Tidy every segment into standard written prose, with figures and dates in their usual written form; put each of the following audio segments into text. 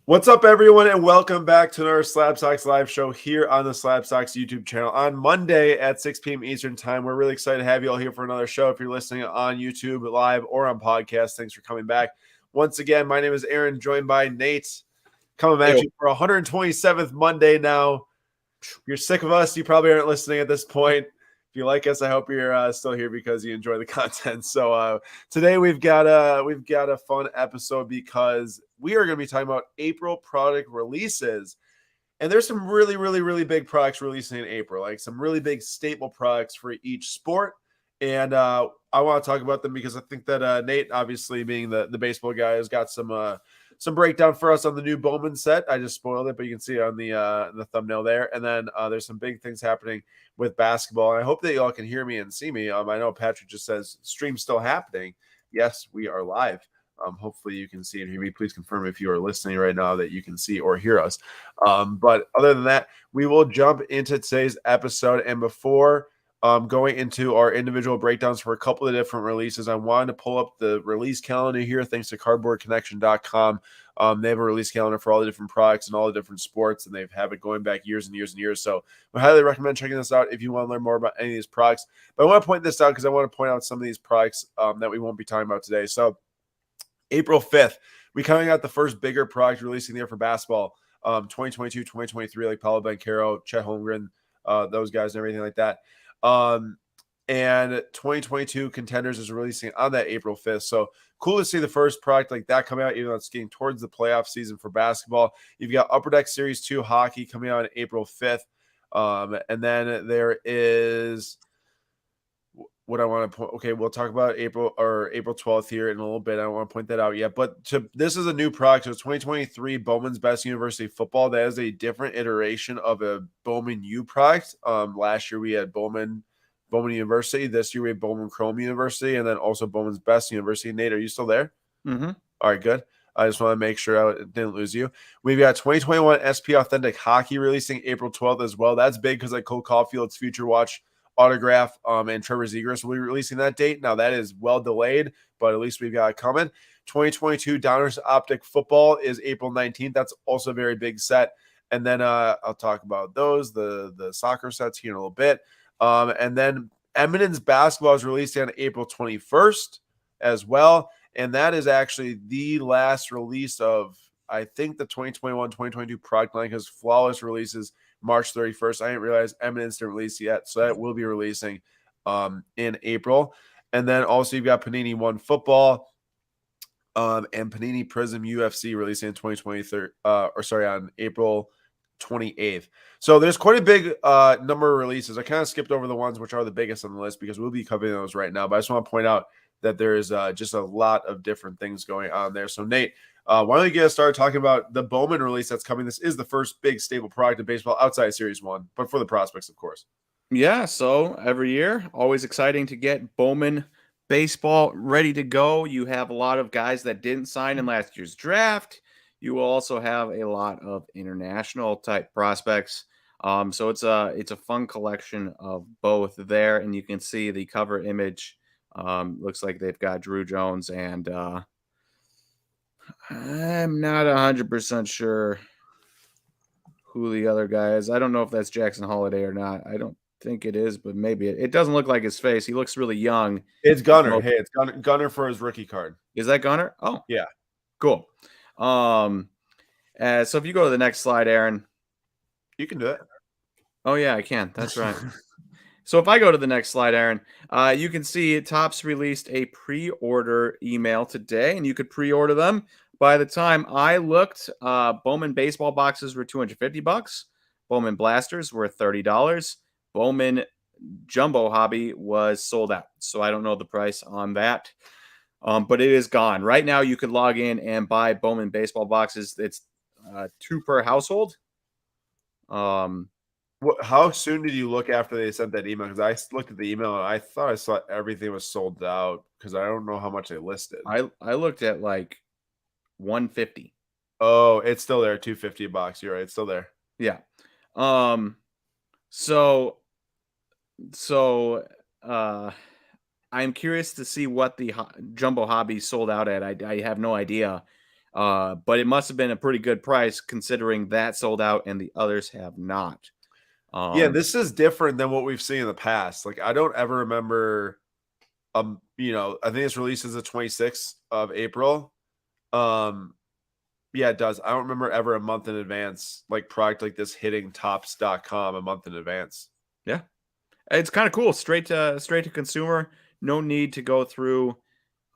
What's up, everyone, and welcome back to another Slab Sox live show here on the Slab Sox YouTube channel on Monday at 6 p.m. Eastern Time. We're really excited to have you all here for another show. If you're listening on YouTube live or on podcast, thanks for coming back. Once again, my name is Aaron, joined by Nate, coming at you for 127th Monday now. If you're sick of us, you probably aren't listening at this point. If you like us, I hope you're still here because you enjoy the content. So today we've got a fun episode because we are going to be talking about April product releases, and there's some really big products releasing in April, like some really big staple products for each sport. And I want to talk about them because I think that Nate, obviously being the baseball guy, has got some breakdown for us on the new Bowman set. I just spoiled it, but you can see it on the thumbnail there. And then there's some big things happening with basketball. And I hope that y'all can hear me and see me. I know Patrick just says stream's still happening. Yes, we are live. Hopefully you can see and hear me. Please confirm if you are listening right now that you can see or hear us. But other than that, we will jump into today's episode. And before going into our individual breakdowns for a couple of different releases, I wanted to pull up the release calendar here thanks to cardboardconnection.com. They have a release calendar for all the different products and all the different sports, and they've had it going back years and years and years. So I highly recommend checking this out if you want to learn more about any of these products. But I want to point this out because I want to point out some of these products that we won't be talking about today. So April 5th, we coming out the first bigger product releasing the year for basketball, 2022, 2023, like Paolo Banchero, Chet Holmgren, those guys and everything like that. And 2022 Contenders is releasing on that April 5th. So cool to see the first product like that coming out, even though it's getting towards the playoff season for basketball. You've got Upper Deck Series 2 hockey coming out on April 5th. And then there is what I want to point. Okay, we'll talk about April 12th here in a little bit. I don't want to point that out yet, but this is a new product. So 2023 Bowman's Best University Football. That is a different iteration of a Bowman U product. Last year we had Bowman University. This year we have Bowman Chrome University, and then also Bowman's Best University. Nate, are you still there? Mm-hmm. All right, good. I just want to make sure I didn't lose you. We've got 2021 SP Authentic Hockey releasing April 12th as well. That's big because like Cole Caulfield's Future Watch autograph and Trevor Zegras will be releasing that date. Now that is well delayed, but at least we've got it coming. 2022 Downers Optic Football is April 19th. That's also a very big set. And then I'll talk about those, the soccer sets here in a little bit. And then Eminence Basketball is released on April 21st as well. And that is actually the last release of, I think, the 2021-2022 product line, because Flawless releases March 31st. I didn't realize Eminence didn't release yet, so that will be releasing in April. And then also you've got Panini One Football and Panini Prism UFC releasing in 2023, on April 28th. So there's quite a big number of releases. I kind of skipped over the ones which are the biggest on the list because we'll be covering those right now. But I just want to point out that there is just a lot of different things going on there. So Nate, why don't you get us started talking about the Bowman release that's coming? This is the first big staple product of baseball outside Series 1, but for the prospects, of course. Yeah, so every year, always exciting to get Bowman baseball ready to go. You have a lot of guys that didn't sign in last year's draft. You will also have a lot of international type prospects. So it's a fun collection of both there, and you can see the cover image. Looks like they've got Drew Jones, and I'm not 100% sure who the other guy is. I don't know if that's Jackson Holiday or not. I don't think it is, but maybe it doesn't look like his face. He looks really young. It's Gunner. Hey, it's Gunner for his rookie card. Is that Gunner? Oh, yeah, cool. So if you go to the next slide, Aaron, you can do it. Oh yeah, I can. That's right. So if I go to the next slide, Aaron, you can see Topps released a pre-order email today, and you could pre-order them. By the time I looked, Bowman baseball boxes were $250. Bowman blasters were $30. Bowman jumbo hobby was sold out. So I don't know the price on that, but it is gone. Right now, you could log in and buy Bowman baseball boxes. It's 2 per household. How soon did you look after they sent that email? Because I looked at the email and I thought I saw everything was sold out because I don't know how much they listed. I looked at like $150. Oh, it's still there. $250 a box. You're right. It's still there. Yeah. So I'm curious to see what the jumbo hobby sold out at. I have no idea. But it must have been a pretty good price considering that sold out and the others have not. Yeah, this is different than what we've seen in the past. Like, I don't ever remember, I think it's released as the 26th of April. Yeah, it does. I don't remember ever a month in advance, like product like this hitting tops.com a month in advance. Yeah. It's kind of cool. Straight to consumer. No need to go through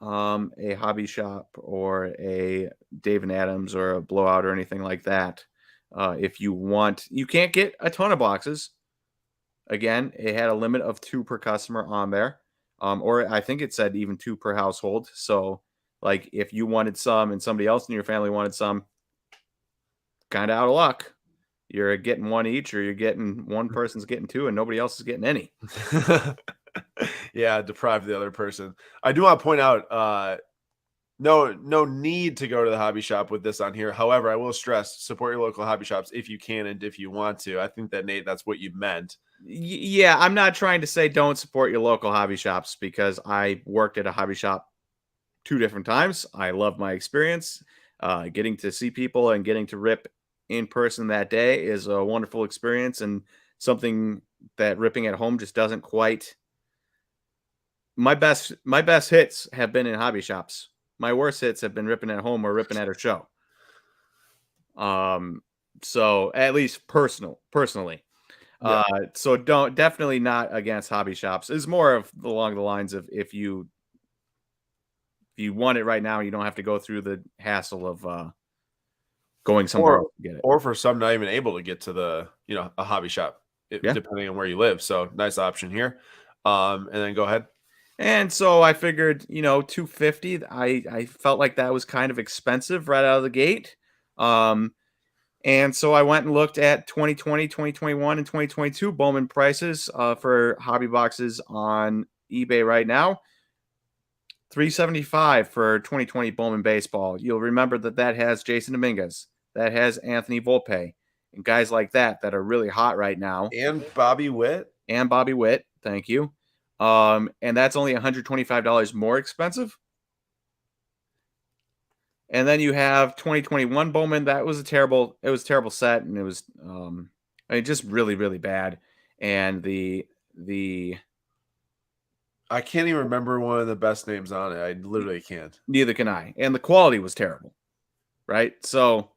a hobby shop or a Dave and Adams or a Blowout or anything like that. If you want, you can't get a ton of boxes. Again, it had a limit of 2 per customer on there. Or I think it said even 2 per household. So like if you wanted some and somebody else in your family wanted some, kind of out of luck. You're getting one each, or you're getting one person's getting 2 and nobody else is getting any. Yeah, deprive the other person. I do want to point out, no need to go to the hobby shop with this on here. However, I will stress, support your local hobby shops if you can and if you want to. I think that, Nate, that's what you meant. Yeah, I'm not trying to say don't support your local hobby shops because I worked at a hobby shop 2 different times. I love my experience. Getting to see people and getting to rip in person that day is a wonderful experience and something that ripping at home just doesn't quite. My best hits have been in hobby shops. My worst hits have been ripping at home or ripping at a show. So at least personally. Yeah. So definitely not against hobby shops. It's more of along the lines of if you want it right now, you don't have to go through the hassle of going somewhere else to get it. Or for some not even able to get to a hobby shop, Yeah. depending on where you live. So nice option here. And then go ahead. And so I figured, $250. I felt like that was kind of expensive right out of the gate. And so I went and looked at 2020, 2021, and 2022 Bowman prices for hobby boxes on eBay right now. $375 for 2020 Bowman baseball. You'll remember that has Jason Dominguez, that has Anthony Volpe, and guys like that are really hot right now. And Bobby Witt. Thank you. And that's only $125 more expensive. And then you have 2021 Bowman. That was a terrible set, and it was just really, really bad. And the I can't even remember one of the best names on it. I literally can't. Neither can I. And the quality was terrible. Right? So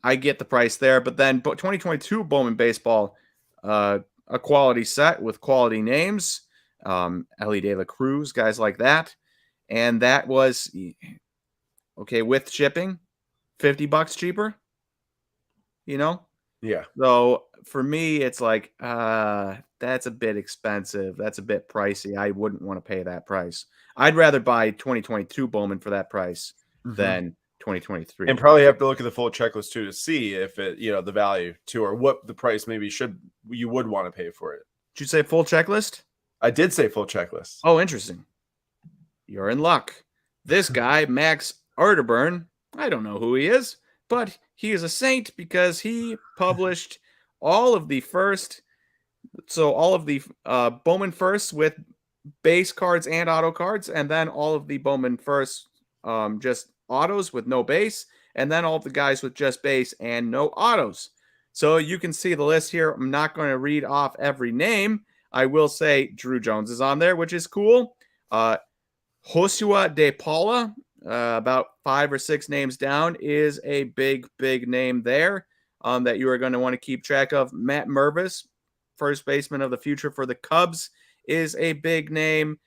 I get the price there, but then 2022 Bowman baseball, a quality set with quality names, Ellie De La Cruz, guys like that. And that was okay with shipping, $50 cheaper. Yeah. So for me, it's like, that's a bit expensive. That's a bit pricey. I wouldn't want to pay that price. I'd rather buy 2022 Bowman for that price than 2023. And probably have to look at the full checklist too to see if it, the value too, or what the price maybe you would want to pay for it. Did you say full checklist? I did say full checklist. Oh, interesting. You're in luck. This guy, Max Arterburn, I don't know who he is, but he is a saint because he published all of the Bowman firsts with base cards and auto cards, and then all of the Bowman firsts just autos with no base, and then all of the guys with just base and no autos. So you can see the list here. I'm not going to read off every name. I will say Drew Jones is on there, which is cool. Josua De Paula, about 5 or 6 names down, is a big name there that you are going to want to keep track of. Matt Mervis, first baseman of the future for the Cubs, is a big name.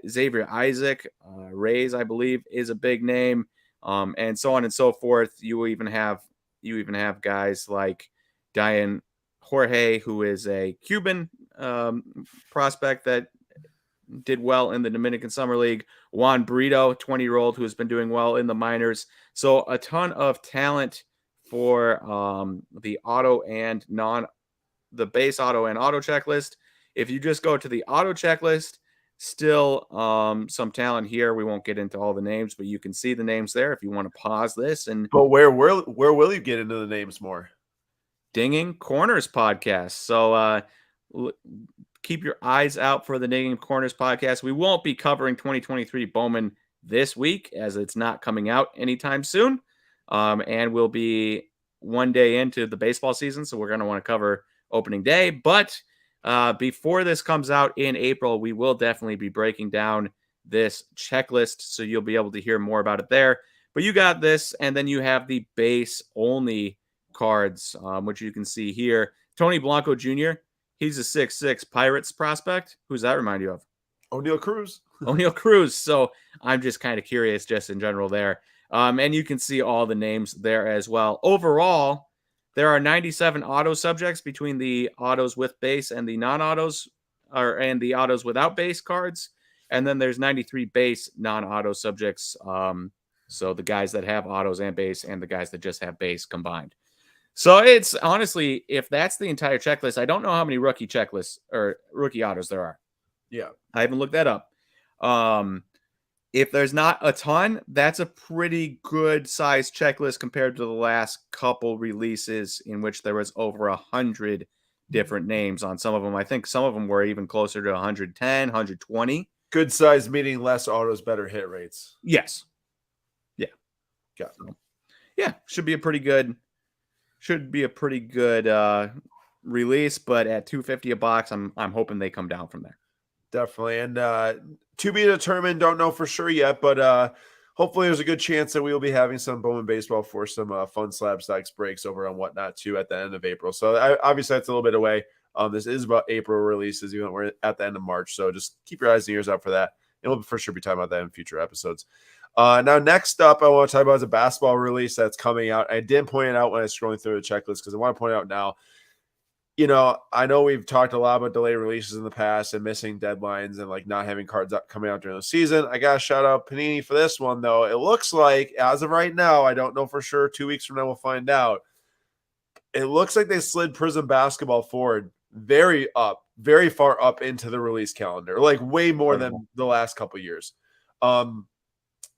Xavier Isaac, Rays, I believe, is a big name, and so on and so forth. You even have guys like Diane Jorge, who is a Cuban prospect that did well in the Dominican Summer League. Juan Brito, 20-year-old, who has been doing well in the minors. So a ton of talent for the base auto and auto checklist. If you just go to the auto checklist, still some talent here. We won't get into all the names, but you can see the names there if you want to pause this. But where will you get into the names more? Dinging Corners podcast. So keep your eyes out for the Dinging Corners podcast. We won't be covering 2023 Bowman this week as it's not coming out anytime soon. And we'll be one day into the baseball season, so we're going to want to cover opening day. But before this comes out in April, we will definitely be breaking down this checklist, so you'll be able to hear more about it there. But you got this, and then you have the base only cards, which you can see here. Tony Blanco Jr., he's a 6'6" Pirates prospect. Who's that remind you of? O'Neal Cruz. O'Neal Cruz. So I'm just kind of curious, just in general there. And you can see all the names there as well. Overall, there are 97 auto subjects between the autos with base and the non-autos, and the autos without base cards. And then there's 93 base non-auto subjects. So the guys that have autos and base, and the guys that just have base combined. So it's honestly, if that's the entire checklist, I don't know how many rookie checklists or rookie autos there are. Yeah, I haven't looked that up. If there's not a ton, that's a pretty good size checklist compared to the last couple releases in which there was over 100 different names on some of them. I think some of them were even closer to 110, 120. Good size meaning less autos, better hit rates. Yes. Yeah. Got it. So, yeah, should be a pretty good release, but at $250 a box, I'm hoping they come down from there. Definitely. And to be determined, don't know for sure yet, but hopefully there's a good chance that we will be having some Bowman baseball for some fun slab stacks breaks over on Whatnot too at the end of April. So obviously that's a little bit away. This is about April releases, even though we're at the end of March. So just keep your eyes and ears out for that. And we'll for sure be talking about that in future episodes. Now, next up, I want to talk about is a basketball release that's coming out. I didn't point it out when I was scrolling through the checklist because I want to point it out now. You know, I know we've talked a lot about delayed releases in the past and missing deadlines and like not having cards coming out during the season. I got to shout out Panini for this one, though. It looks like, as of right now, I don't know for sure. 2 weeks from now, we'll find out. It looks like they slid Prism basketball forward very far up into the release calendar, like way more than the last couple of years.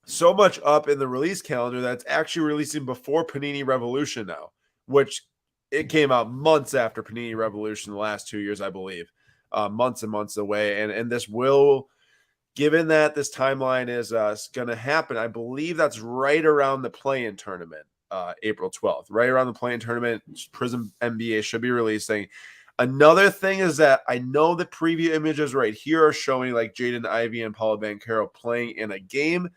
So much up in the release calendar that's actually releasing before Panini Revolution now, which it came out months after Panini Revolution the last 2 years, I believe, months and months away. And this will, given that this timeline is going to happen, I believe that's right around the play-in tournament, April 12th, right around the play-in tournament. Prism NBA should be releasing. Another thing is that I know the preview images right here are showing like Jaden Ivey and Paolo Banchero playing in a game.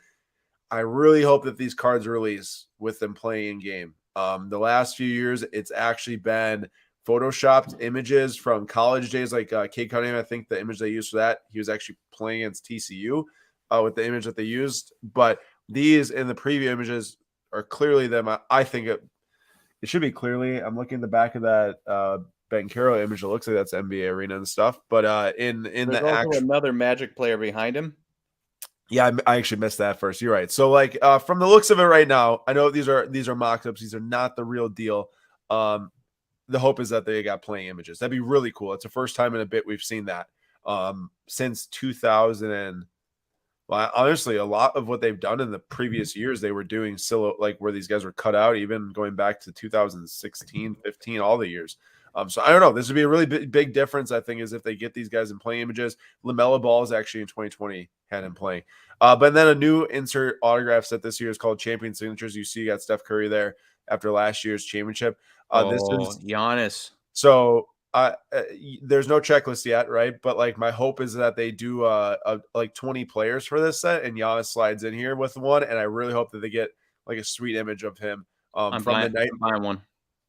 I really hope that these cards release with them playing in game. The last few years, it's actually been photoshopped images from college days, like Cade Cunningham. I think the image they used for that, he was actually playing against TCU with the image that they used. But these in the preview images are clearly them. I think it should be clearly. I'm looking at the back of that Banchero image. It looks like that's NBA Arena and stuff. But in There's the also actual another Magic player behind him. Yeah, I actually missed that first. You're right. So, like, from the looks of it right now, I know these are mock-ups. These are not the real deal. The hope is that they got playing images. That'd be really cool. It's the first time in a bit we've seen that since 2000. And well, honestly, a lot of what they've done in the previous years, they were doing like where these guys were cut out, even going back to 2016, 15, all the years. So I don't know. This would be a really big difference, I think, is if they get these guys in playing images. LaMelo Ball is actually in 2020 had him playing. But then a new insert autograph set this year is called Champion Signatures. You see, you got Steph Curry there after last year's championship. This is Giannis. So there's no checklist yet, right? But like my hope is that they do like 20 players for this set, and Giannis slides in here with one. And I really hope that they get like a sweet image of him from the night. I'm buying one.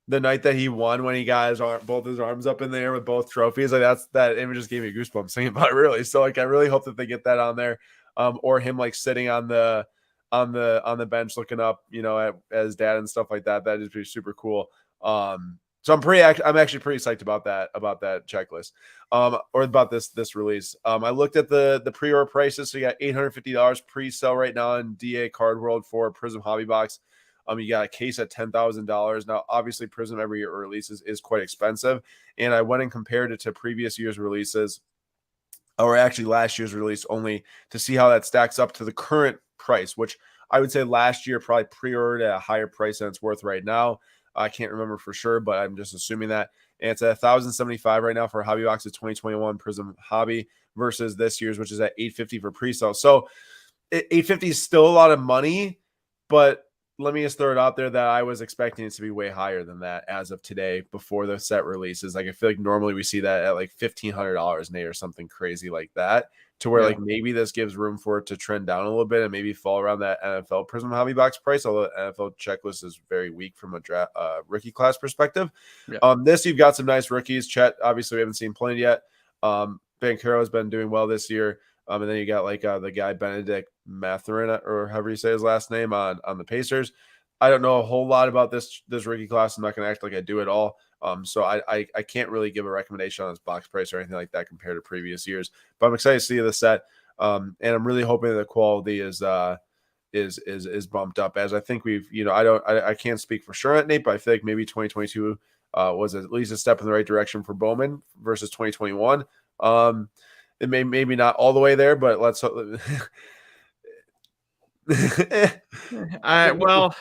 The night that he won, when he got both his arms up in there with both trophies, like that image just gave me goosebumps thinking about it, really. So like I really hope that they get that on there, or him like sitting on the bench looking up, you know, at his dad and stuff like that. That is pretty super cool. So I'm actually pretty psyched about that checklist, or about this release. I looked at the pre-order prices. So you got $850 pre-sale right now in DA Card World for Prism Hobby Box. You got a case at $10,000. Now, obviously, Prism every year releases is quite expensive. And I went and compared it to previous year's releases, or actually last year's release, only to see how that stacks up to the current price, which I would say last year probably pre-ordered at a higher price than it's worth right now. I can't remember for sure, but I'm just assuming that. And it's at $1,075 right now for a Hobby Box of 2021 Prism Hobby versus this year's, which is at $850 for pre-sale. So $850 is still a lot of money, but let me just throw it out there that I was expecting it to be way higher than that as of today before the set releases. Like I feel like normally we see that at like $1,500, Nate, or something crazy like that, to where Yeah. like maybe this gives room for it to trend down a little bit and maybe fall around that NFL Prism Hobby Box price. Although NFL checklist is very weak from a draft rookie class perspective. Yeah. This you've got some nice rookies. Chet, obviously we haven't seen playing yet. Bancaro has been doing well this year. And then you got like the guy Benedict Mathurin, or however you say his last name, on the Pacers. I don't know a whole lot about this rookie class. I'm not going to act like I do at all. So I can't really give a recommendation on his box price or anything like that compared to previous years. But I'm excited to see the set, and I'm really hoping that the quality is bumped up. As I think we've, I can't speak for sure, Nate, but I feel like maybe 2022 was at least a step in the right direction for Bowman versus 2021. It maybe not all the way there, but let's hope. Well,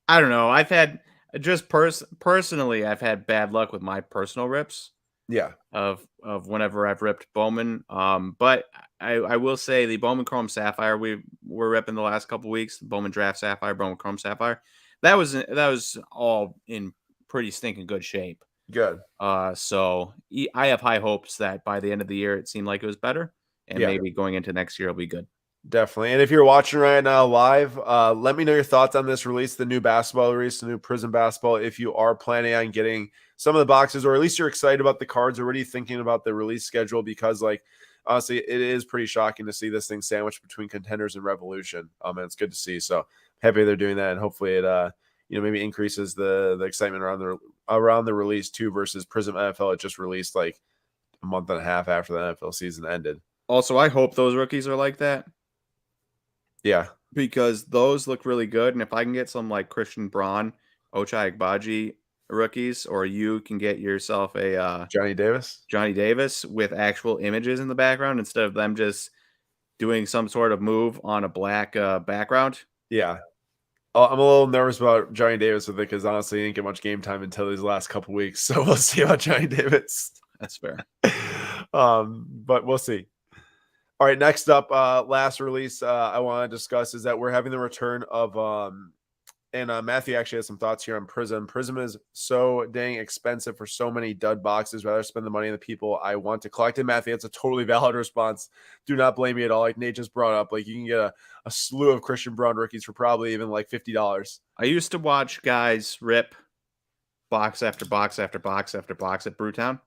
I don't know. I've had just personally, I've had bad luck with my personal rips Yeah, of whenever I've ripped Bowman. But I will say the Bowman Chrome Sapphire we were ripping the last couple weeks, the Bowman Draft Sapphire, Bowman Chrome Sapphire. That was all in pretty stinking good shape. good. So I have high hopes that by the end of the year, it seemed like it was better, and Yeah. maybe going into next year, it'll be good. Definitely. And if you're watching right now live, let me know your thoughts on this release, the new basketball release, the new Prism basketball. If you are planning on getting some of the boxes, or at least you're excited about the cards, or what are you thinking about the release schedule? Because, like, honestly, it is pretty shocking to see this thing sandwiched between Contenders and Revolution. And it's good to see. So happy they're doing that, and hopefully it maybe increases the excitement around the release too, versus Prism NFL. It just released like a month and a half after the NFL season ended. Also, I hope those rookies are like that. Yeah, because those look really good. And if I can get some like Christian Braun, Ochai Agbaji rookies, or you can get yourself a Johnny Davis with actual images in the background instead of them just doing some sort of move on a black background. Yeah. I'm a little nervous about Johnny Davis with it because honestly, he didn't get much game time until these last couple weeks. So we'll see about Johnny Davis. That's fair. But we'll see. All right, next up, last release I want to discuss is that we're having the return of Matthew actually has some thoughts here on Prism. Prism is so dang expensive for so many dud boxes. Rather spend the money on the people I want to collect. And Matthew, that's a totally valid response. Do not blame me at all. Like Nate just brought up, like you can get a slew of Christian Braun rookies for probably even like $50. I used to watch guys rip box after box after box after box at Brewtown.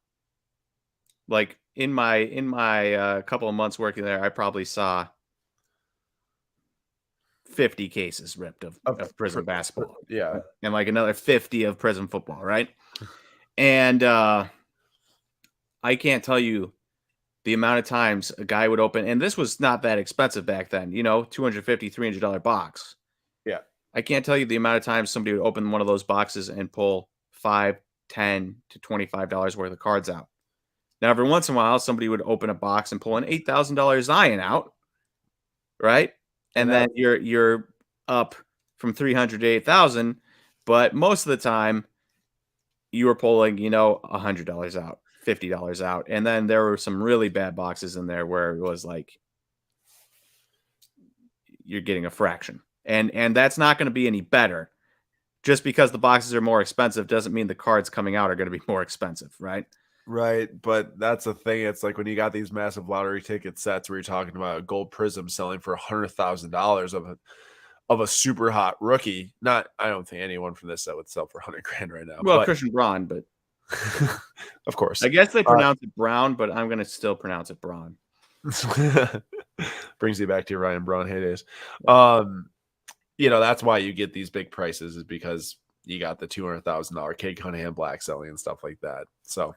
Like in my couple of months working there, I probably saw 50 cases ripped of Prism basketball. Yeah. And like another 50 of Prism football, right? And I can't tell you the amount of times a guy would open, and this was not that expensive back then, $250, $300 box. Yeah. I can't tell you the amount of times somebody would open one of those boxes and pull $5, $10 to $25 worth of cards out. Now, every once in a while, somebody would open a box and pull an $8,000 Zion out, right? And then you're up from 300 to 8,000, but most of the time you were pulling, $100 out, $50 out, and then there were some really bad boxes in there where it was like you're getting a fraction, and that's not going to be any better. Just because the boxes are more expensive doesn't mean the cards coming out are going to be more expensive, right? Right, but that's the thing. It's like when you got these massive lottery ticket sets where you're talking about a gold Prism selling for $100,000 of a super hot rookie. I don't think anyone from this set would sell for $100,000 right now. Well, Christian Braun, but of course, I guess they pronounce it Brown, but I'm going to still pronounce it Braun. Brings you back to your Ryan Braun heydays. That's why you get these big prices, is because you got the $200,000 Cade Cunningham black selling and stuff like that. So,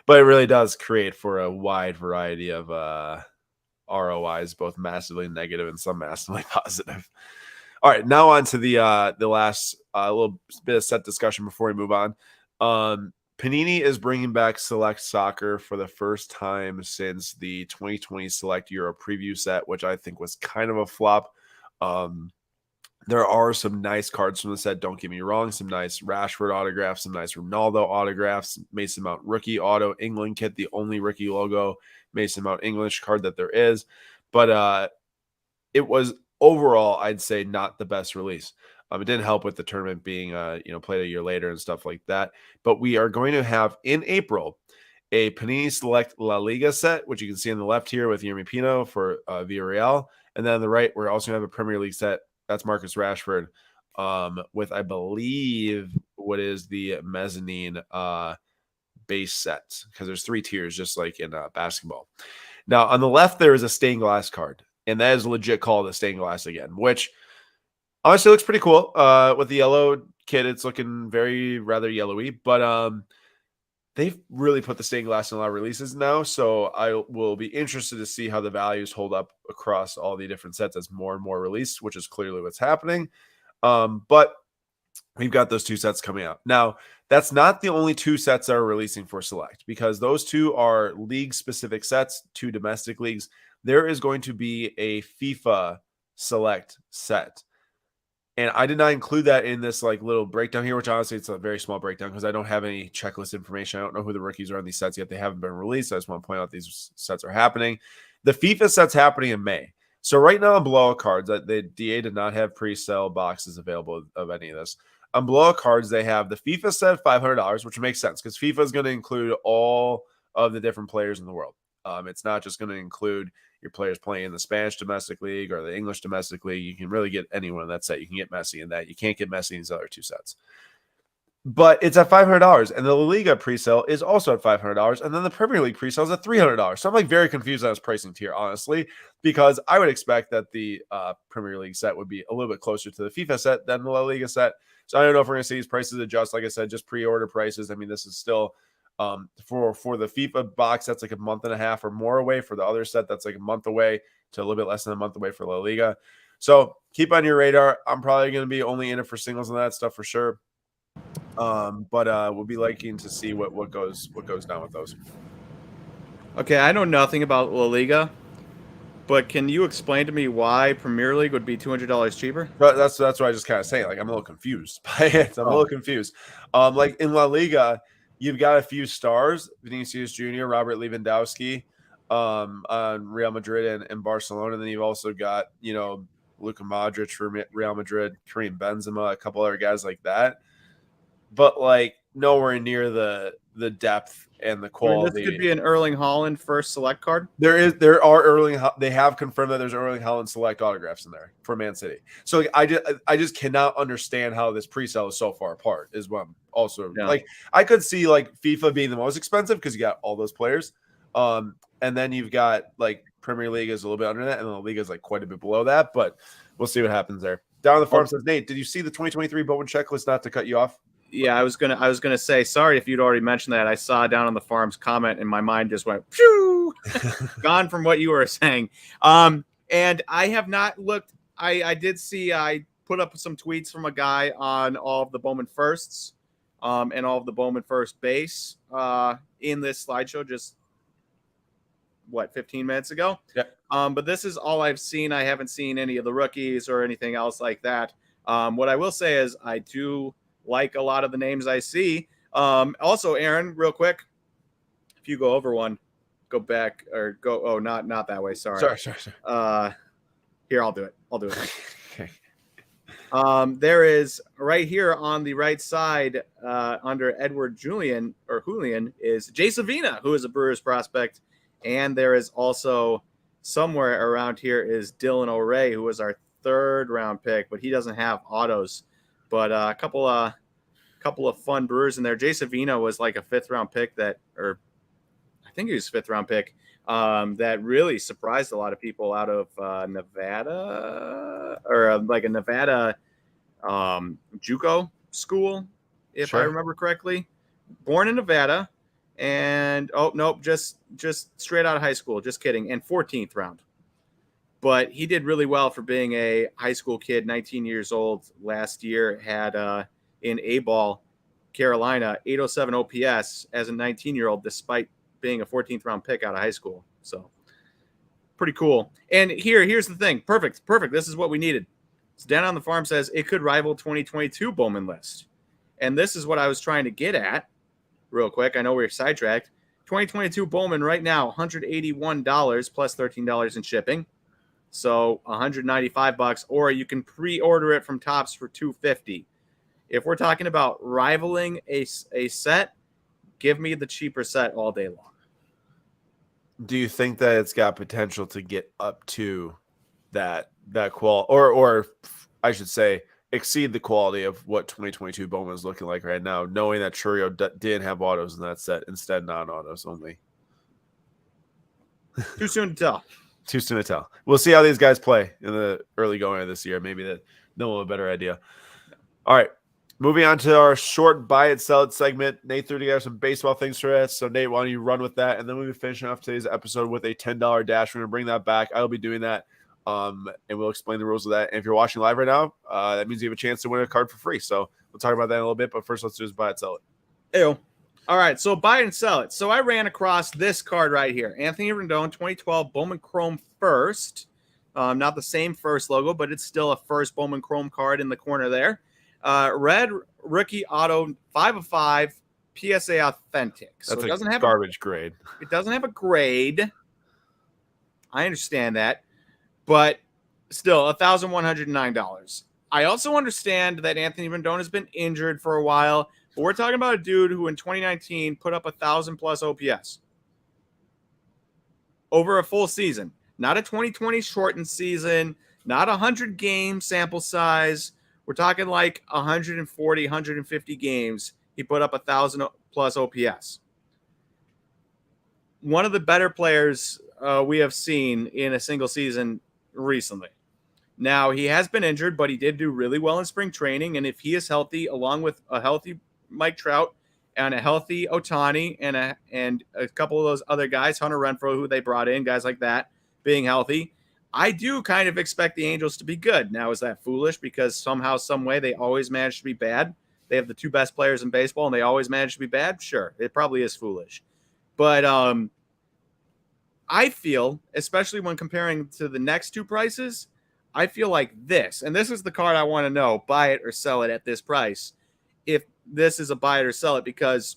but it really does create for a wide variety of ROIs, both massively negative and some massively positive. All right, now on to the last little bit of set discussion before we move on. Panini is bringing back Select Soccer for the first time since the 2020 Select Euro preview set, which I think was kind of a flop. There are some nice cards from the set, don't get me wrong. Some nice Rashford autographs, some nice Ronaldo autographs, Mason Mount rookie auto, England kit, the only rookie logo Mason Mount English card that there is. But it was overall, I'd say not the best release. It didn't help with the tournament being, played a year later and stuff like that. But we are going to have in April a Panini Select La Liga set, which you can see on the left here with Yermi Pino for Villarreal. And then on the right, we're also going to have a Premier League set. That's Marcus Rashford with, I believe, what is the mezzanine base set, because there's 3 tiers, just like in basketball. Now, on the left, there is a stained glass card, and that is legit called a stained glass again, which honestly looks pretty cool. With the yellow kit, it's looking rather yellowy, but they've really put the stained glass in a lot of releases now, so I will be interested to see how the values hold up across all the different sets as more and more released, which is clearly what's happening. But we've got those 2 sets coming out. Now, that's not the only 2 sets that are releasing for Select, because those 2 are league-specific sets, 2 domestic leagues. There is going to be a FIFA Select set. And I did not include that in this like little breakdown here, which honestly it's a very small breakdown because I don't have any checklist information. I don't know who the rookies are on these sets yet. They haven't been released. I just want to point out these sets are happening. The FIFA set's happening in May. So right now on Blowout Cards, the DA did not have pre-sale boxes available of any of this. On Blowout Cards, they have the FIFA set $500, which makes sense because FIFA is going to include all of the different players in the world. It's not just going to include your players playing in the Spanish domestic league or the English domestic league. You can really get anyone in that set. You can get Messi in that. You can't get Messi in these other 2 sets. But it's at $500, and the La Liga presale is also at $500, and then the Premier League presale is at $300. So I'm like very confused on this pricing tier, honestly, because I would expect that the Premier League set would be a little bit closer to the FIFA set than the La Liga set. So I don't know if we're going to see these prices adjust. Like I said, just pre-order prices. I mean, this is still for the FIFA box, that's like a month and a half or more away. For the other set, that's like a month away to a little bit less than a month away for La Liga. So keep on your radar. I'm probably going to be only in it for singles and that stuff for sure. But we'll be liking to see what goes down with those. Okay, I know nothing about La Liga, but can you explain to me why Premier League would be $200 cheaper? But that's what I just kind of saying. Like I'm a little confused by it. I'm a little confused. Like in La Liga, you've got a few stars: Vinicius Jr., Robert Lewandowski, on Real Madrid and Barcelona. And then you've also got Luka Modric for Real Madrid, Karim Benzema, a couple other guys like that. But like nowhere near the depth and the quality. I mean, this could be an Erling Haaland first select card. There are Erling. They have confirmed that there's Erling Haaland select autographs in there for Man City. So like, I just cannot understand how this presale is so far apart. Is what I'm also like. I could see like FIFA being the most expensive because you got all those players, and then you've got like Premier League is a little bit under that, and the league is like quite a bit below that. But we'll see what happens there. Down on the farm says Nate, did you see the 2023 Bowman checklist? Not to cut you off. Yeah, I was gonna say sorry if you'd already mentioned that. I saw down on the farm's comment and my mind just went phew, gone from what you were saying. And I have not looked. I did see I put up some tweets from a guy on all of the Bowman firsts, and all of the Bowman first base in this slideshow just 15 minutes ago. Yeah. But this is all I've seen. I haven't seen any of the rookies or anything else like that. What I will say is I do like a lot of the names I see. Also, Aaron, real quick, if you go over one, go back or go. Oh, not that way. Sorry. Here, I'll do it. Okay. There is right here on the right side under Edward Julian is Jay Savina, who is a Brewers prospect. And there is also somewhere around here is Dylan O'Ray, who was our 3rd round pick, but he doesn't have autos. But a couple of fun Brewers in there. Jay Savino was like a 5th round pick I think he was 5th round pick that really surprised a lot of people out of Nevada or like a Nevada JUCO school, if I remember correctly. Born in Nevada, and just straight out of high school. Just kidding. And 14th round. But he did really well for being a high school kid, 19 years old. Last year had in A-ball, Carolina, 807 OPS as a 19-year-old, despite being a 14th round pick out of high school. So pretty cool. And here's the thing. Perfect. This is what we needed. So down on the farm says it could rival 2022 Bowman list. And this is what I was trying to get at real quick. I know we're sidetracked. 2022 Bowman right now, $181 plus $13 in shipping. So $195, or you can pre-order it from Topps for $250. If we're talking about rivaling a set, give me the cheaper set all day long. Do you think that it's got potential to get up to that quality, or I should say exceed the quality of what 2022 Bowman is looking like right now, knowing that Churio did have autos in that set instead non-autos only? Too soon to tell. Too soon to tell. We'll see how these guys play in the early going of this year. Maybe that no one will have a better idea. All right. Moving on to our short buy it, sell it segment. Nate threw together some baseball things for us. So, Nate, why don't you run with that? And then we'll be finishing off today's episode with a $10 dash. We're going to bring that back. I'll be doing that. And we'll explain the rules of that. And if you're watching live right now, that means you have a chance to win a card for free. So we'll talk about that in a little bit. But first, let's do is buy it, sell it. Ew. All right. So buy it and sell it. So I ran across this card right here. Anthony Rendon, 2012 Bowman Chrome First. Not the same first logo, but it's still a first Bowman Chrome card in the corner there. Red rookie auto 5 of 5 PSA authentic. So That's it doesn't have garbage grade. It doesn't have a grade. I understand that, but still $1,109. I also understand that Anthony Rendon has been injured for a while, but we're talking about a dude who in 2019 put up 1,000 plus OPS over a full season, not a 2020 shortened season, not 100 game sample size. We're talking like 140, 150 games. He put up 1,000 plus OPS. One of the better players we have seen in a single season recently. Now, he has been injured, but he did do really well in spring training. And if he is healthy, along with a healthy Mike Trout and a healthy Ohtani and a couple of those other guys, Hunter Renfroe, who they brought in, guys like that, being healthy, I do kind of expect the Angels to be good. Now, is that foolish? Because somehow, some way, they always manage to be bad. They have the two best players in baseball, and they always manage to be bad. Sure, it probably is foolish. But I feel, especially when comparing to the next two prices, I feel like this, and this is the card I want to know, buy it or sell it at this price, if this is a buy it or sell it, because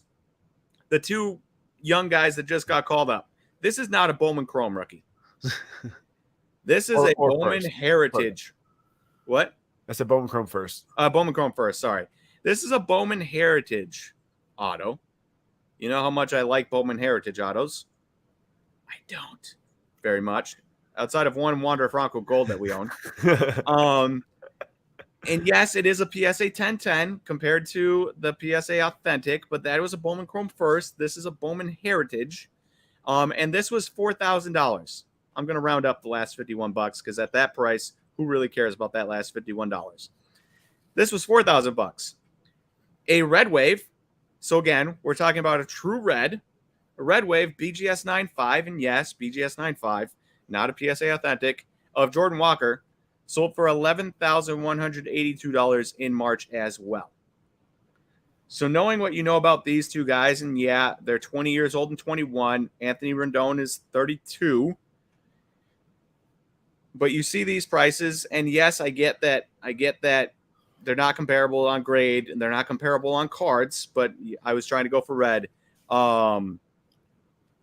the two young guys that just got called up, this is not a Bowman Chrome rookie. This is a Bowman first. Heritage. What? I said Bowman Chrome first. Bowman Chrome first, sorry. This is a Bowman Heritage auto. You know how much I like Bowman Heritage autos? I don't very much. Outside of one Wander Franco Gold that we own. And yes, it is a PSA 1010 compared to the PSA Authentic, but that was a Bowman Chrome first. This is a Bowman Heritage. And this was $4,000. I'm going to round up the last $51 because at that price, who really cares about that last $51? This was $4,000. A red wave. So again, we're talking about a true red. A red wave BGS 9.5, and yes, BGS 9.5, not a PSA Authentic, of Jordan Walker, sold for $11,182 in March as well. So knowing what you know about these two guys, and yeah, they're 20 years old and 21. Anthony Rendon is 32. But you see these prices, and yes, I get that they're not comparable on grade and they're not comparable on cards, but I was trying to go for red.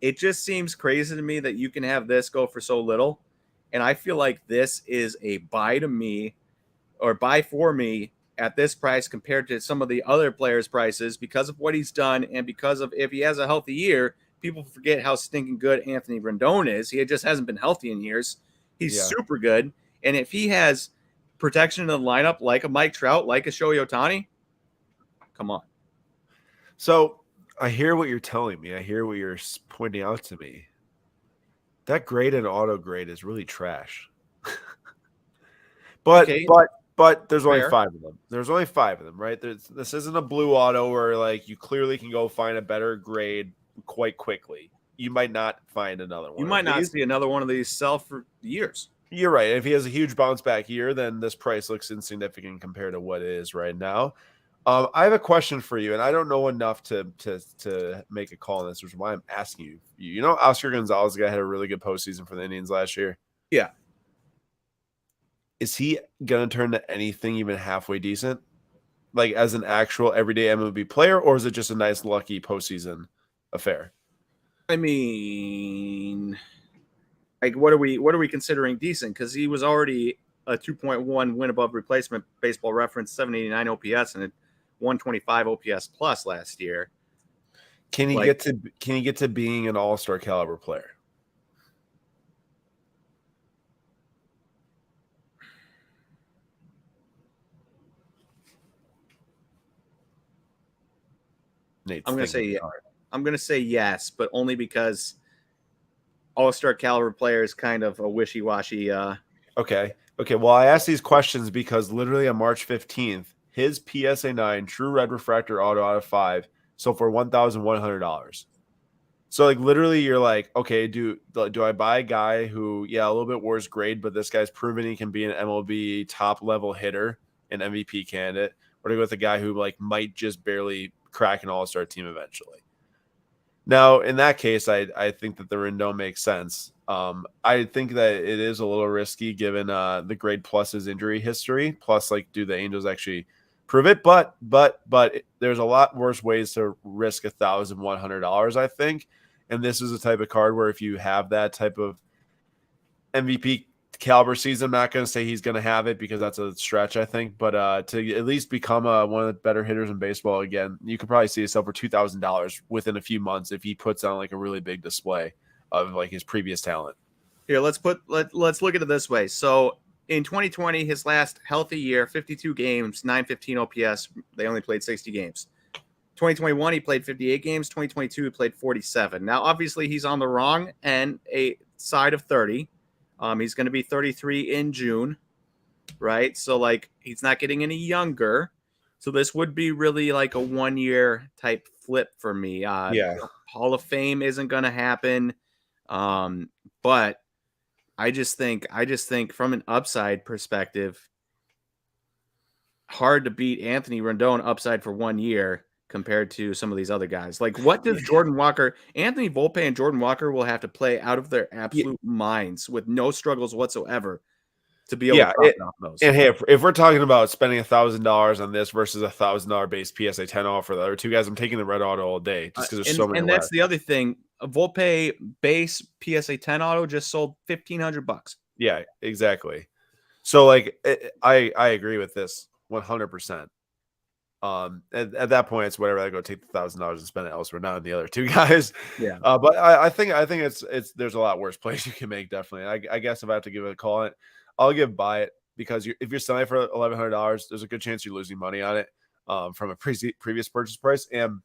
It just seems crazy to me that you can have this go for so little. And I feel like this is a buy to me or buy for me at this price compared to some of the other players' prices because of what he's done and because of if he has a healthy year, people forget how stinking good Anthony Rendon is. He just hasn't been healthy in years. He's super good. And if he has protection in the lineup like a Mike Trout, like a Shohei Ohtani, come on. So I hear what you're telling me. I hear what you're pointing out to me. That grade and auto grade is really trash. but there's only 5 of them. There's only 5 of them, right? This isn't a blue auto where like you clearly can go find a better grade quite quickly. You might not find another one. You might not see another one of these sell for years. You're right. If he has a huge bounce back year, then this price looks insignificant compared to what it is right now. I have a question for you, and I don't know enough to make a call on this, which is why I'm asking you. You know, Oscar Gonzalez guy had a really good postseason for the Indians last year. Yeah. Is he going to turn to anything even halfway decent, like as an actual everyday MLB player, or is it just a nice lucky postseason affair? I mean, Like, what are we considering decent? Because he was already a 2.1 win above replacement, Baseball Reference, 789 OPS, and a 125 OPS plus last year. Can he Like, get to being an all-star caliber player? Nate's I'm gonna thinking say hard. I'm gonna say yes, but only because all-star caliber player is kind of a wishy-washy. Okay. Well, I asked these questions because literally on March 15th, his PSA 9 True Red Refractor Auto out of 5 sold for $1,100. So like literally you're like, okay, do I buy a guy who, yeah, a little bit worse grade, but this guy's proven he can be an MLB top level hitter, an MVP candidate, or to go with a guy who like might just barely crack an all-star team eventually? Now, in that case, I think that the Rendon makes sense. I think that it is a little risky given the grade plus's injury history. Plus, like, do the Angels actually prove it? But there's a lot worse ways to risk $1,100, I think. And this is a type of card where if you have that type of MVP caliber season, I'm not going to say he's going to have it because that's a stretch, I think. But to at least become one of the better hitters in baseball again, you could probably see yourself for $2,000 within a few months if he puts on like a really big display of like his previous talent. Here, let's look at it this way. So in 2020, his last healthy year, 52 games, 915 OPS. They only played 60 games. 2021, he played 58 games. 2022, he played 47. Now, obviously, he's on the wrong end, a side of 30. He's going to be 33 in June, right? So, like, he's not getting any younger. So this would be really like a 1 year type flip for me. Yeah. Hall of Fame isn't going to happen, but I just think from an upside perspective, hard to beat Anthony Rendon upside for 1 year compared to some of these other guys. Like, what does Jordan Walker, Anthony Volpe, and Jordan Walker will have to play out of their absolute minds with no struggles whatsoever to be able to profit off those. And hey, if we're talking about spending $1,000 on this versus $1,000 base PSA 10 off for the other two guys, I'm taking the red auto all day just because there's so many. And that's the other thing. A Volpe base PSA 10 auto just sold $1,500. Yeah, exactly. So like, I agree with this 100%. At that point, it's whatever. I go take the $1,000 and spend it elsewhere, not on the other two guys. Yeah. But I think it's there's a lot worse plays you can make. Definitely. I guess if I have to give it a call on it, I'll give buy it because if you're selling for $1,100, there's a good chance you're losing money on it from a previous purchase price. And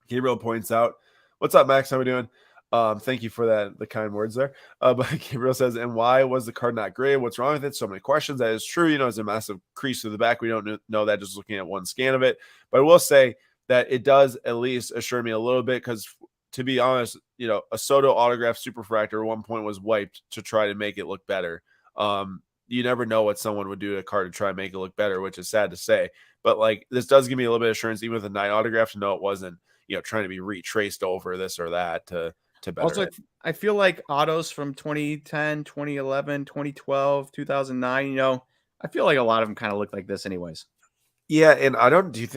Gabriel points out, "What's up, Max? How we doing?" Thank you for the kind words there. But Gabriel says, and why was the card not graded? What's wrong with it? So many questions. That is true. It's a massive crease through the back. We don't know that just looking at one scan of it. But I will say that it does at least assure me a little bit because, to be honest, a Soto autograph superfractor at one point was wiped to try to make it look better. You never know what someone would do to a card to try and make it look better, which is sad to say. But like this does give me a little bit of assurance, even with a 9 autograph, to know it wasn't trying to be retraced over this or that to better Also, it. I feel like autos from 2010, 2011, 2012, 2009, I feel like a lot of them kind of look like this anyways. Yeah, and I don't do you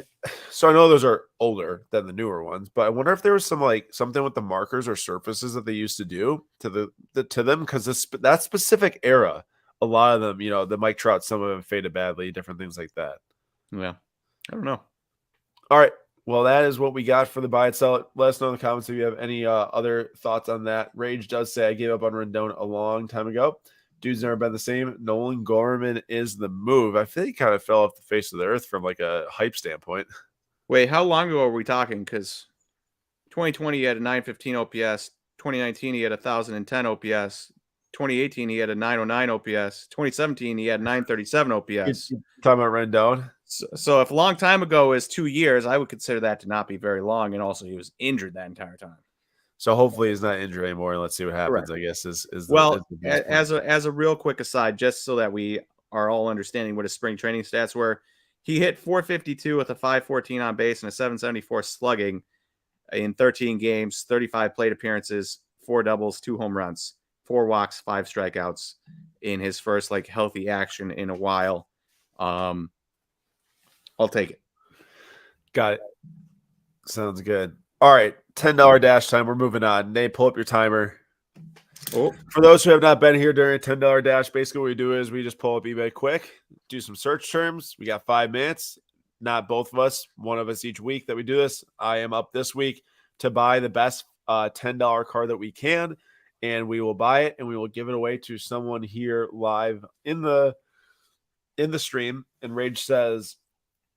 so I know those are older than the newer ones, but I wonder if there was something with the markers or surfaces that they used to do to to them because that specific era, a lot of them, the Mike Trout, some of them faded badly, different things like that. Yeah, I don't know. All right. Well, that is what we got for the buy and sell it. Let us know in the comments if you have any other thoughts on that. Rage does say I gave up on Rendon a long time ago. Dude's never been the same. Nolan Gorman is the move. I feel he kind of fell off the face of the earth from like a hype standpoint. Wait, how long ago are we talking? Because 2020 he had a 915 OPS. 2019 he had 1,010 OPS. 2018 he had a 909 OPS. 2017 he had 937 OPS. Talking about Rendon. So if a long time ago is 2 years, I would consider that to not be very long. And also he was injured that entire time. So hopefully he's not injured anymore, and let's see what happens. Correct. I guess is as a real quick aside, just so that we are all understanding what his spring training stats were, he hit 452 with a 514 on base and a 774 slugging in 13 games, 35 plate appearances, 4 doubles, 2 home runs, 4 walks, 5 strikeouts in his first healthy action in a while. I'll take it. Got it. Sounds good. All right, $10 dash time. We're moving on. Nate, pull up your timer. Oh, For those who have not been here during a $10 dash, basically what we do is we just pull up eBay quick, do some search terms. We got 5 minutes. Not both of us, one of us each week that we do this. I am up this week to buy the best $10 card that we can, and we will buy it and we will give it away to someone here live in the stream. And Rage says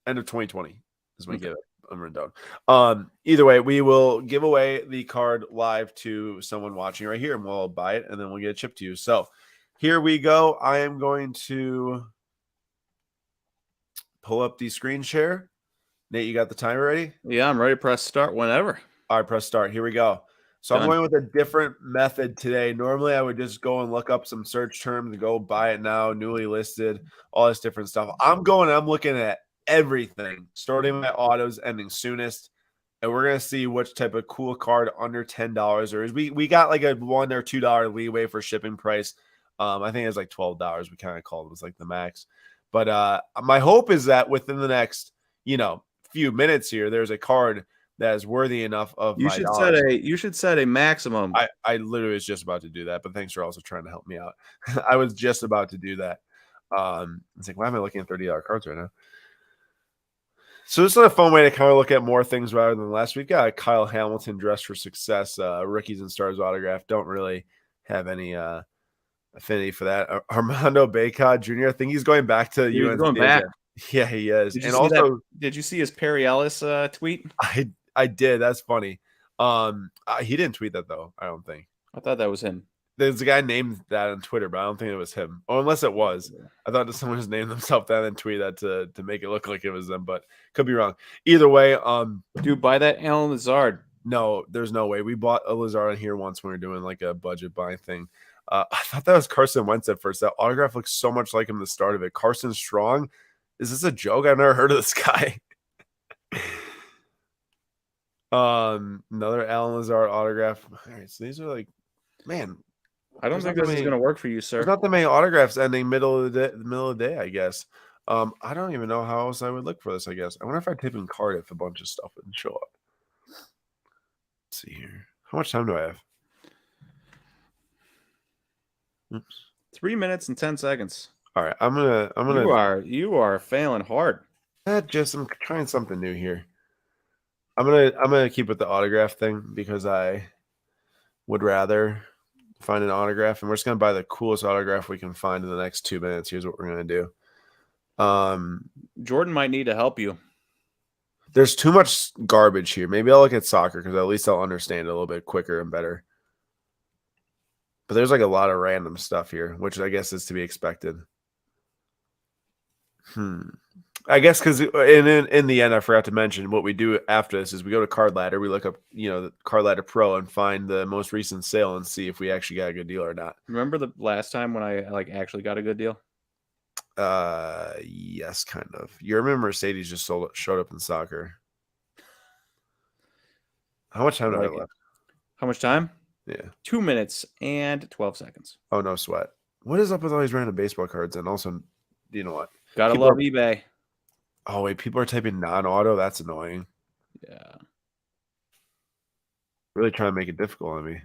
end of 2020 is when we give it. I'm running down. Either way, we will give away the card live to someone watching right here, and we'll buy it, and then we'll get a chip to you. So here we go. I am going to pull up the screen share. Nate, you got the timer ready? Yeah, I'm ready to press start whenever. All right, press start. Here we go. So Done. I'm going with a different method today. Normally, I would just go and look up some search terms and go buy it now, newly listed, all this different stuff. I'm looking at everything, starting my autos, ending soonest. And we're going to see which type of cool card under $10 there is. We got like a $1 or $2 leeway for shipping price. I think it was like $12. We kind of called it was like the max. But my hope is that within the next, few minutes here, there's a card that is worthy enough of You my should dollars. set a maximum. I literally was just about to do that, but thanks for also trying to help me out. I was just about to do that. It's like, why am I looking at $30 cards right now? So this is a fun way to kind of look at more things rather than less. We've got Kyle Hamilton dressed for success, rookies and stars autograph. Don't really have any affinity for that. Armando Baycott Jr. I think he's going back to He's UNC going back. again. Yeah, he is. Did you And see also, did you see his Perry Ellis tweet? I did. That's funny. He didn't tweet that though. I don't think. I thought that was him. There's a guy named that on Twitter, but I don't think it was him. Oh, unless it was. I thought that someone just named themselves that and tweeted that to make it look like it was them, but could be wrong. Either way, dude, buy that Alan Lazard. No, there's no way. We bought a Lazard in here once when we were doing like a budget buying thing. I thought that was Carson Wentz at first. That autograph looks so much like him at the start of it. Carson Strong. Is this a joke? I've never heard of this guy. Another Alan Lazard autograph. All right, so these are like, man. I don't think this is going to work for you, sir. There's not that many autographs ending middle of the day, I guess. I don't even know how else I would look for this, I guess. I wonder if I type in card if a bunch of stuff wouldn't show up. Let's see here. How much time do I have? Oops. 3 minutes and 10 seconds. All right, I'm gonna. You are failing hard. I'm trying something new here. I'm gonna keep with the autograph thing because I would rather find an autograph, and we're just gonna buy the coolest autograph we can find in the next 2 minutes. Here's what we're gonna do. Jordan might need to help you. There's too much garbage here. Maybe I'll look at soccer because at least I'll understand it a little bit quicker and better. But there's like a lot of random stuff here, which I guess is to be expected. I guess because in the end, I forgot to mention what we do after this is we go to Card Ladder. We look up, the Card Ladder Pro and find the most recent sale and see if we actually got a good deal or not. Remember the last time when I actually got a good deal? Yes, kind of. You remember Mercedes just showed up in soccer. How much time do I have left? How much time? Yeah. 2 minutes and 12 seconds. Oh, no sweat. What is up with all these random baseball cards? And also, you know what? Gotta love eBay. Oh, wait. People are typing non-auto? That's annoying. Yeah. Really trying to make it difficult on me.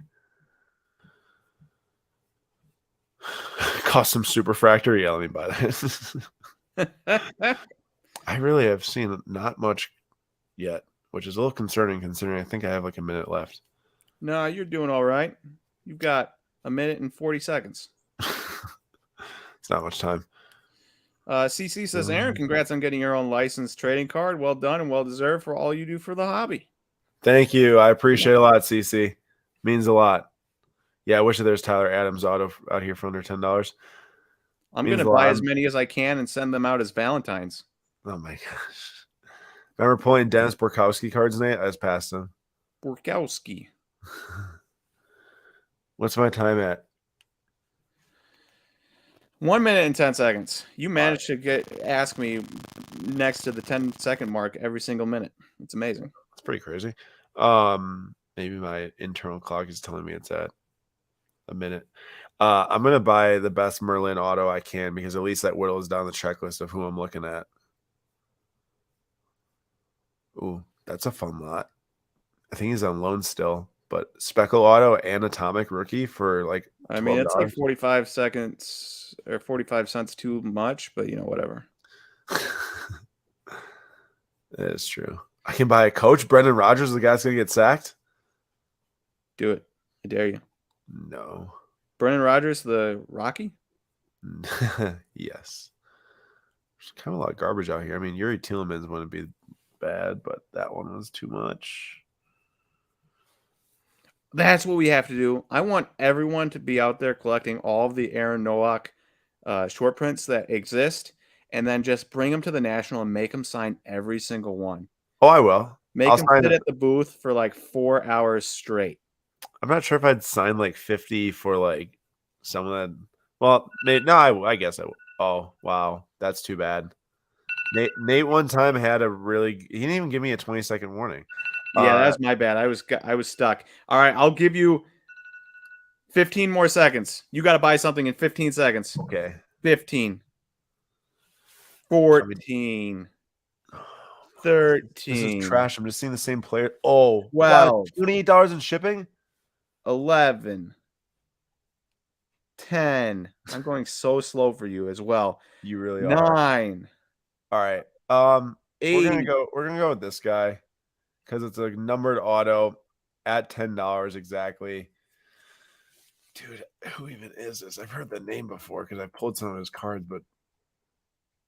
Custom Superfractor? Yeah, let me buy that. I really have seen not much yet, which is a little concerning considering I think I have like a minute left. No, you're doing all right. You've got a minute and 40 seconds. It's not much time. CC says, Aaron, congrats on getting your own licensed trading card. Well done and well deserved for all you do for the hobby. Thank you. I appreciate it a lot, CC. Means a lot. Yeah, I wish that there's Tyler Adams auto out here for under $10. I'm going to buy as many as I can and send them out as Valentine's. Oh, my gosh. Remember pulling Dennis Borkowski cards, Nate? I just passed them. Borkowski. What's my time at? 1 minute and 10 seconds. You managed to ask me next to the 10-second mark every single minute. It's amazing. It's pretty crazy. Maybe my internal clock is telling me it's at a minute. I'm going to buy the best Merlin auto I can because at least that whittles down the checklist of who I'm looking at. Ooh, that's a fun lot. I think he's on loan still. But Speckle Auto and Atomic Rookie for like I mean, it's like $12. 45 seconds or 45 cents too much, but whatever. That is true. I can buy a coach. Brendan Rodgers, the guy's going to get sacked? Do it. I dare you. No. Brendan Rodgers, the Rocky? Yes. There's kind of a lot of garbage out here. I mean, Yuri Tielemans wouldn't be bad, but that one was too much. That's what we have to do. I want everyone to be out there collecting all of the Aaron Nowak short prints that exist, and then just bring them to the National and make them sign every single one. Oh, I will. Make I'll them sign sit it. at the booth for like 4 hours straight. I'm not sure if I'd sign like 50 for like someone that. Well, I guess I would. Oh, wow. That's too bad. Nate one time had a really. He didn't even give me a 20-second warning. Yeah, that was my bad. I was stuck. All right, I'll give you 15 more seconds. You got to buy something in 15 seconds. Okay. 15. 14. 13. This is trash. I'm just seeing the same player. Oh, 12. $28 in shipping? 11. 10. I'm going so slow for you as well. You really are. 9. All right. 8. We're gonna go with this guy because it's a numbered auto at $10 exactly. Dude, who even is this? I've heard the name before because I pulled some of his cards, but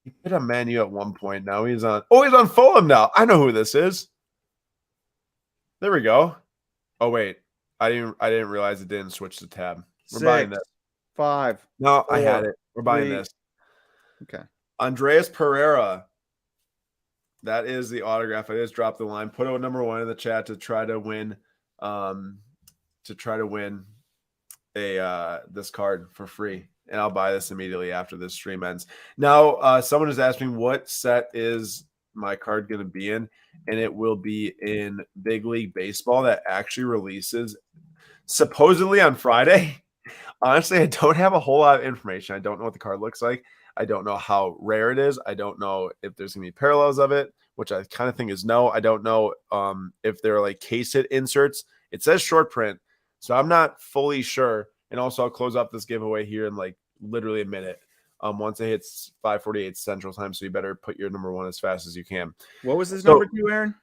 he played on Man U at one point. Now he's on. Oh, he's on Fulham now. I know who this is. There we go. Oh wait, I didn't realize it didn't switch the tab. We're buying this. 5. No, 4, I had it. We're buying 3. this. Okay. Andreas Pereira. That is the autograph. I just dropped the line. Put a number 1 in the chat to try to win. This card for free, and I'll buy this immediately after this stream ends. Now, someone is asking what set is my card going to be in, and it will be in Big League Baseball that actually releases supposedly on Friday. Honestly, I don't have a whole lot of information. I don't know what the card looks like. I don't know how rare it is. I don't know if there's going to be parallels of it, which I kind of think is no. I don't know if they're like case hit inserts. It says short print, so I'm not fully sure. And also, I'll close up this giveaway here in like literally a minute. Once it hits 5:48 Central Time, so you better put your number 1 as fast as you can. What was this number 2, Aaron?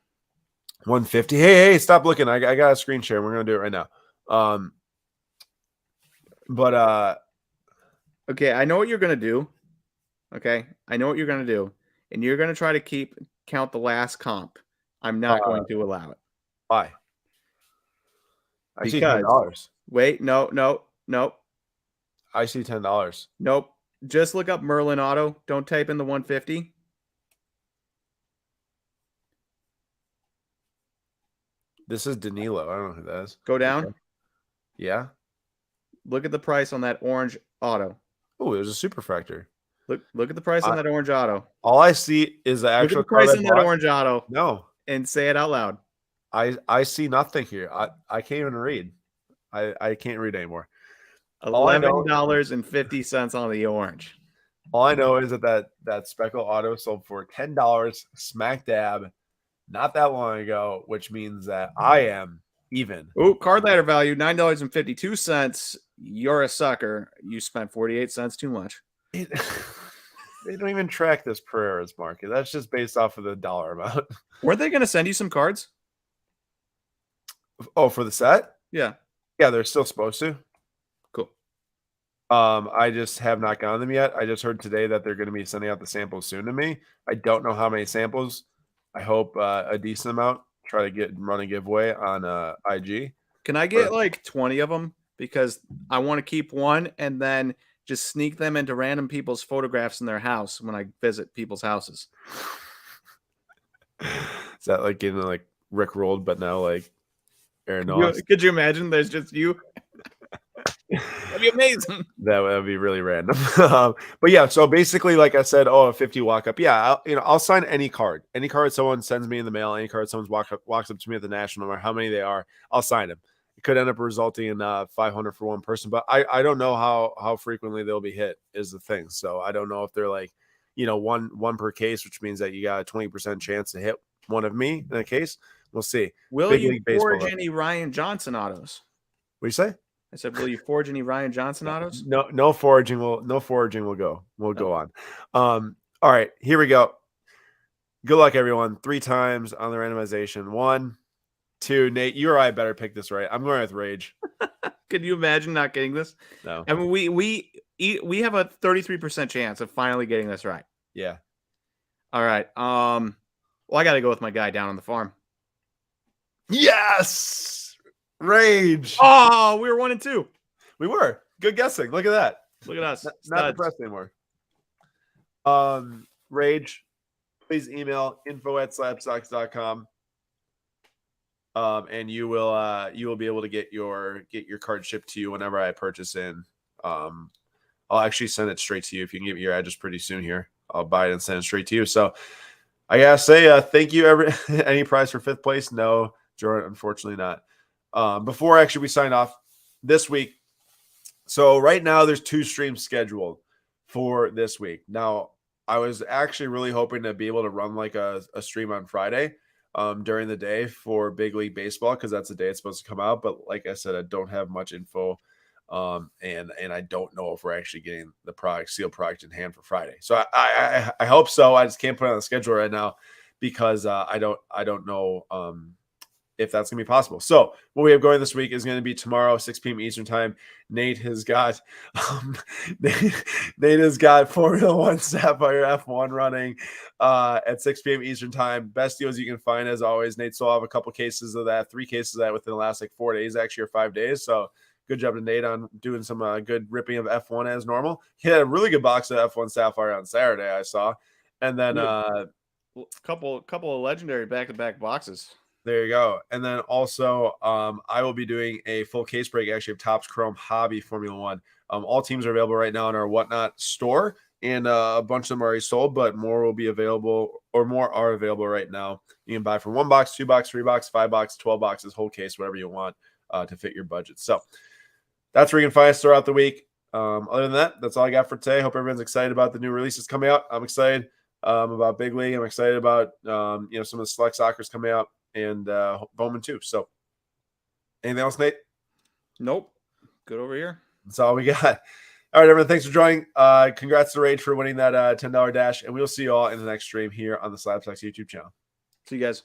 150. Hey, stop looking. I got a screen share. We're gonna do it right now. Okay, I know what you're gonna do. Okay, I know what you're gonna do, and you're gonna try to count the last comp. I'm not going to allow it. Why? I see Because $10. wait, no. I see $10. Nope. Just look up Merlin Auto. Don't type in the 150. This is Danilo. I don't know who that is. Go down. Yeah. Look at the price on that orange auto. Oh, there's a superfractor. Look at the price on that orange auto. All I see is the actual price on that orange auto. No. And say it out loud. I see nothing here. I can't even read. I can't read anymore. $11.50 on the orange. All I know is that Speckle Auto sold for $10 smack dab not that long ago, which means that I am even. Oh, card ladder value $9.52. You're a sucker. You spent 48 cents too much. They don't even track this Pereira's market. That's just based off of the dollar amount. Weren't they going to send you some cards? Oh, for the set? Yeah. Yeah, they're still supposed to. Cool. I just have not gotten them yet. I just heard today that they're going to be sending out the samples soon to me. I don't know how many samples. I hope a decent amount. Try to run a giveaway on IG. Can I get like 20 of them? Because I want to keep one and then just sneak them into random people's photographs in their house when I visit people's houses. Is that like getting like Rick rolled, but now like Aaron? Could you imagine? There's just you. That'd be amazing. That would be really random. But yeah, so basically, like I said, a 50 walk up. Yeah, I'll sign any card someone sends me in the mail, any card someone walks up to me at the National, no matter how many they are, I'll sign them. It could end up resulting in 500 for one person, but I don't know how frequently they'll be hit is the thing. So I don't know if they're like, one per case, which means that you got a 20% chance to hit one of me in a case, We'll see. Will Big you League Baseball. forge any Ryan Johnson autos? What do you say? I said, will you forge any Ryan Johnson autos? No foraging will go. We'll go on. All right, here we go. Good luck, everyone. 3 times on the randomization. 1, 2. Nate, you or I better pick this right. I'm going with Rage. Could you imagine not getting this? No. I mean, we have a 33% chance of finally getting this right. Yeah. All right. Well, I got to go with my guy down on the farm. Yes, Rage. Oh, we were 1 and 2. We were. Good guessing. Look at that. Look at us. Not depressed anymore. Rage, please email info@slabstocks.com. And you will be able to get your card shipped to you whenever I purchase in. I'll actually send it straight to you if you can give me your address pretty soon here. I'll buy it and send it straight to you. So I gotta say thank you. Any prize for 5th place? No, Jordan, unfortunately not. Before actually we sign off this week. So right now there's 2 streams scheduled for this week. Now I was actually really hoping to be able to run like a stream on Friday during the day for Big League Baseball, because that's the day it's supposed to come out. But like I said, I don't have much info, and I don't know if we're actually getting the sealed product in hand for Friday. So I hope so. I just can't put it on the schedule right now because I don't know if that's gonna be possible. So what we have going this week is going to be tomorrow, 6 p.m. Eastern time. Nate has got Formula One Sapphire F1 running at 6 p.m. Eastern time. Best deals you can find, as always. Nate still have a couple cases of that, 3 cases of that within the last like 4 days, actually, or 5 days. So good job to Nate on doing some good ripping of F1 as normal. He had a really good box of F1 Sapphire on Saturday, I saw, and then couple of legendary back-to-back boxes. There you go. And then also, I will be doing a full case break actually of Topps Chrome Hobby Formula One. All teams are available right now in our Whatnot store, and a bunch of them are already sold, but more will be available, or more are available right now. You can buy from 1 box, 2 box, 3 box, 5 box, 12 boxes, whole case, whatever you want to fit your budget. So that's where you can find us throughout the week. Other than that, that's all I got for today. Hope everyone's excited about the new releases coming out. I'm excited about Big League. I'm excited about some of the select soccer's coming out, and Bowman too. So anything else, Nate? Nope. Good over here. That's all we got. All right, everyone. Thanks for joining. Congrats to Rage for winning that $10 dash, and we'll see you all in the next stream here on the Slab Stocks YouTube channel. See you guys.